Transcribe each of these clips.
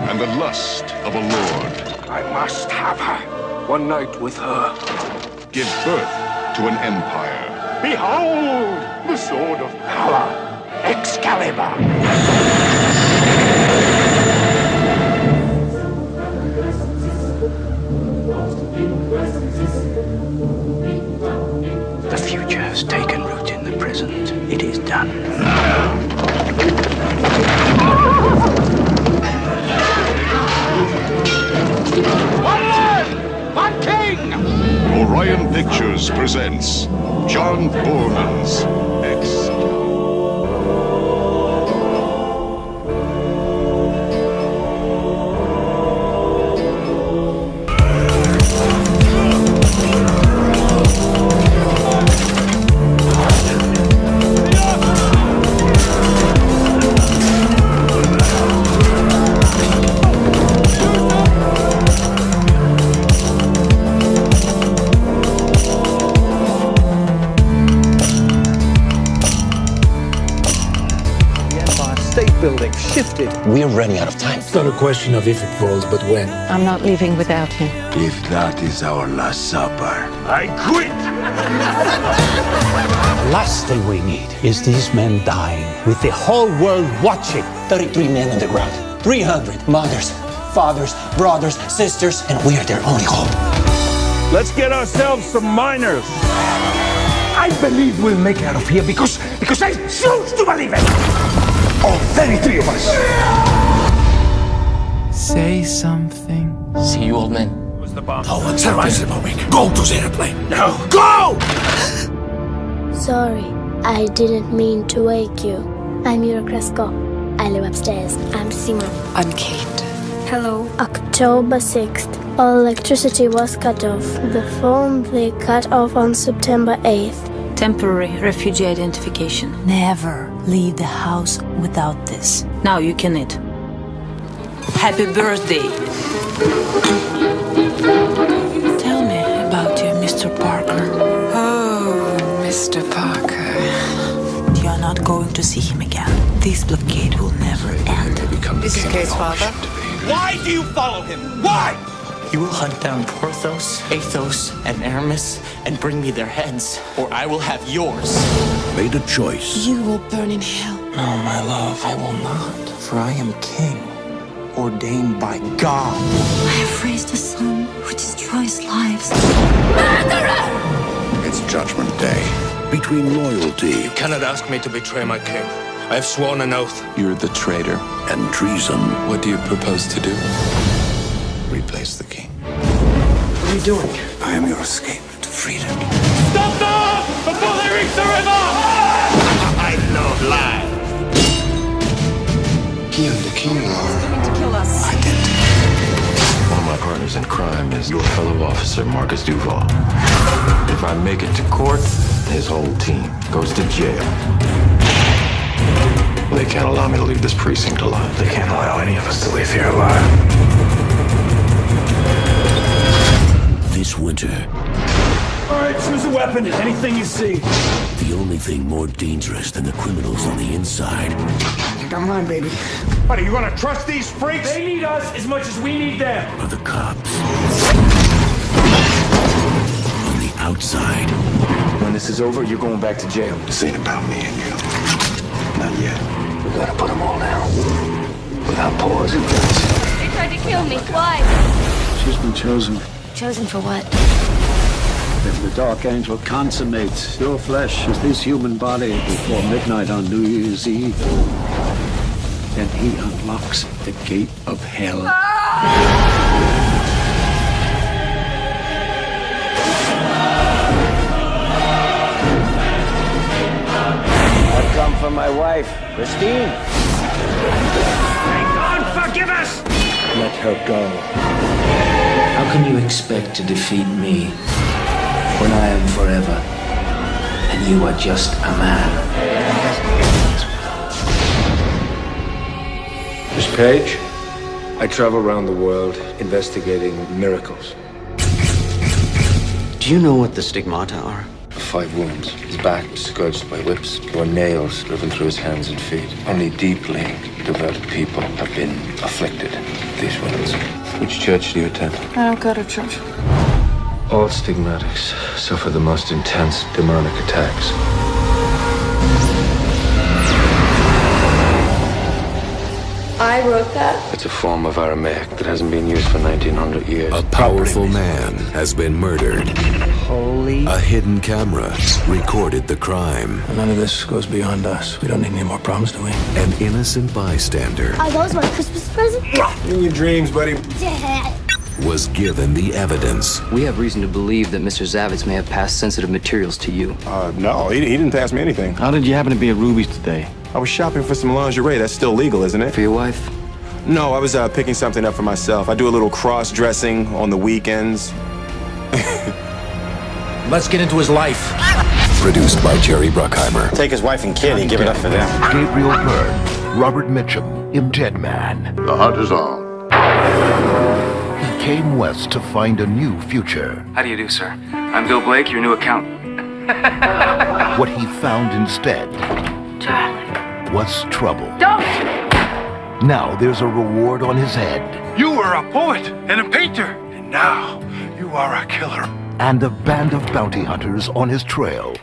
and the lust of a lord. I must have her. One night with her. Give birth to an empire. Behold the sword of power, Excalibur. The future has taken root in the present. It is done. One man, one king! Orion Pictures presents John Boorman's X. Building shifted. We're running out of time. It's not a question of if it falls, but when. I'm not leaving without him. If that is our last supper, I quit! The last thing we need is these men dying with the whole world watching. 33 men on the ground. 300 mothers, fathers, brothers, sisters, and we are their only hope. Let's get ourselves some miners. I believe we'll make it out of here because I choose to believe it! All 33 of us! Say something. See you, old man. What's the bomb? no one survives the bombing. Go to the airplane. No! Go! Sorry, I didn't mean to wake you. I'm Yura Kresko. I live upstairs. I'm Simon. I'm Kate. Hello. October 6th. All electricity was cut off. The phone they cut off on September 8th. Temporary refugee identification. Never leave the house without this. Now you can eat. Happy birthday. Tell me about you, Mr. Parker. Oh, Mr. Parker. You are not going to see him again. This blockade will never end. This is Kate's father. Why do you follow him? Why? You will hunt down Porthos, Athos, and Aramis and bring me their heads, or I will have yours. Made a choice. You will burn in hell. No, my love, I will not, for I am king, ordained by God. I have raised a son who destroys lives. It's Judgment Day. Between loyalty You cannot ask me to betray my king. I have sworn an oath. You're the traitor. and treason. What do you propose to do? Replace the king. What are you doing? I am your escape to freedom. Stop them before they reach the river! I love life. He and the king are To kill us. Identity. One of my partners in crime is your fellow officer, Marcus Duval. If I make it to court, his whole team goes to jail. They can't allow me to leave this precinct alive. They can't allow any of us to live here alive. This winter, All right, choose a weapon. Anything you see. the only thing more dangerous than the criminals on the inside Come on, baby. What, are you gonna trust these freaks? They need us as much as we need them. are the cops. On the outside, When this is over, you're going back to jail. this ain't about me and you. Not yet. We gotta put them all down. Without pause. They tried to kill me. Why? She's been chosen. Chosen for what? If the Dark Angel consummates your flesh as this human body before midnight on New Year's Eve, then he unlocks the gate of hell. I've come for my wife, Christine. May God forgive us! Let her go. How can you expect to defeat me when I am forever and you are just a man? Miss Page, I travel around the world investigating miracles. Do you know what the stigmata are? 5 wounds. His back was scourged by whips. There were nails driven through his hands and feet. Only deeply devout people have been afflicted with these wounds. Which church do you attend? I don't go to church. All stigmatics suffer the most intense demonic attacks. I wrote that. It's a form of Aramaic that hasn't been used for 1900 years. A powerful man has been murdered. Holy. A hidden camera recorded the crime. None of this goes beyond us. We don't need any more problems, do we? An innocent bystander Are those my Christmas presents? In your dreams, buddy. Dad. was given the evidence. We have reason to believe that Mr. Zavitz may have passed sensitive materials to you. No, he didn't pass me anything. How did you happen to be at Ruby's today? I was shopping for some lingerie. That's still legal, isn't it? For your wife? No, I was picking something up for myself. I do a little cross-dressing on the weekends. Let's get into his life. Produced by Jerry Bruckheimer. Take his wife and kid and give it up for them. Gabriel Byrne, Robert Mitchum in Dead Man. The hunt is on. He came west to find a new future. How do you do, sir? I'm Bill Blake, your new accountant. What he found instead was trouble. Don't! Now there's a reward on his head. You were a poet and a painter, and now you are a killer. And a band of bounty hunters on his trail.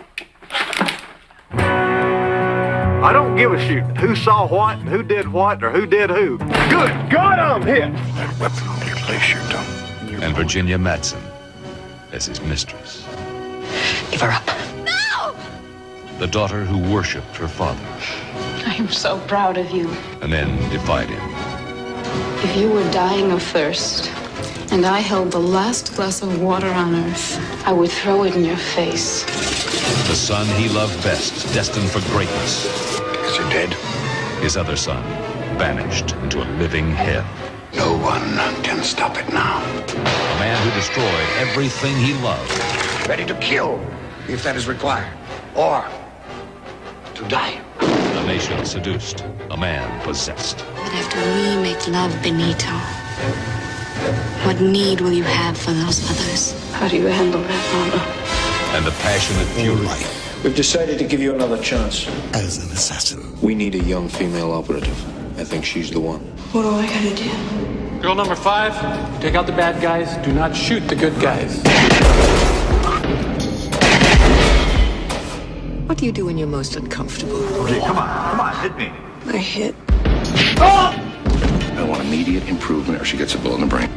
I don't give a shoot who saw what and who did what or who did who. Good God, I'm hit! That weapon will replace your tongue. And Virginia Madsen as his mistress. Give her up. No! The daughter who worshipped her father. I am so proud of you. And then defied him. If you were dying of thirst, and I held the last glass of water on earth, I would throw it in your face. The son he loved best, destined for greatness. Because you're dead. His other son, banished into a living hell. No one can stop it now. A man who destroyed everything he loved. Ready to kill, if that is required. Or to die. A nation seduced. A man possessed. But after we make love, Benito, what need will you have for those others? How do you handle that, Father? And the passionate fury. We've decided to give you another chance. As an assassin. We need a young female operative. I think she's the one. What do I gotta do? Girl number 5, take out the bad guys, do not shoot the good guys. What do you do when you're most uncomfortable? Okay, come on, hit me. I hit. I want immediate improvement or she gets a bullet in the brain.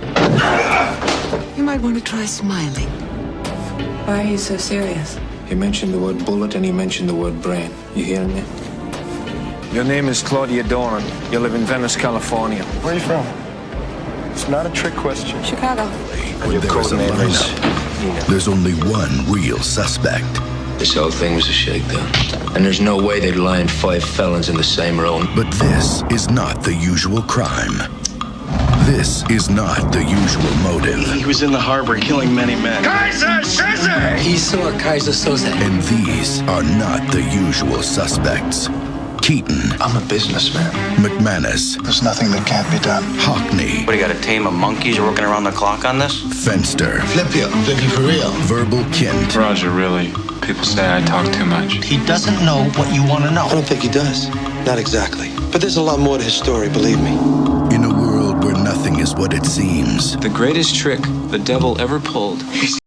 You might want to try smiling. Why are you so serious? You mentioned the word bullet and you mentioned the word brain. You hearing me? Your name is Claudia Doran. You live in Venice, California. Where are you from? It's not a trick question. Chicago. When there is a lineup, there's only one real suspect. This whole thing was a shakedown. And there's no way they'd line 5 felons in the same room. But this is not the usual crime. This is not the usual motive. He was in the harbor killing many men. Kaiser Soze! He saw Kaiser Soze. And these are not the usual suspects. Keaton. I'm a businessman. McManus. There's nothing that can't be done. Hockney. What, do you got a team of monkeys working around the clock on this? Fenster. Flip you for real. Verbal Kint. Roger, really. People say I talk too much. He doesn't know what you want to know. I don't think he does. Not exactly. But there's a lot more to his story, believe me. In a world where nothing is what it seems. The greatest trick the devil ever pulled.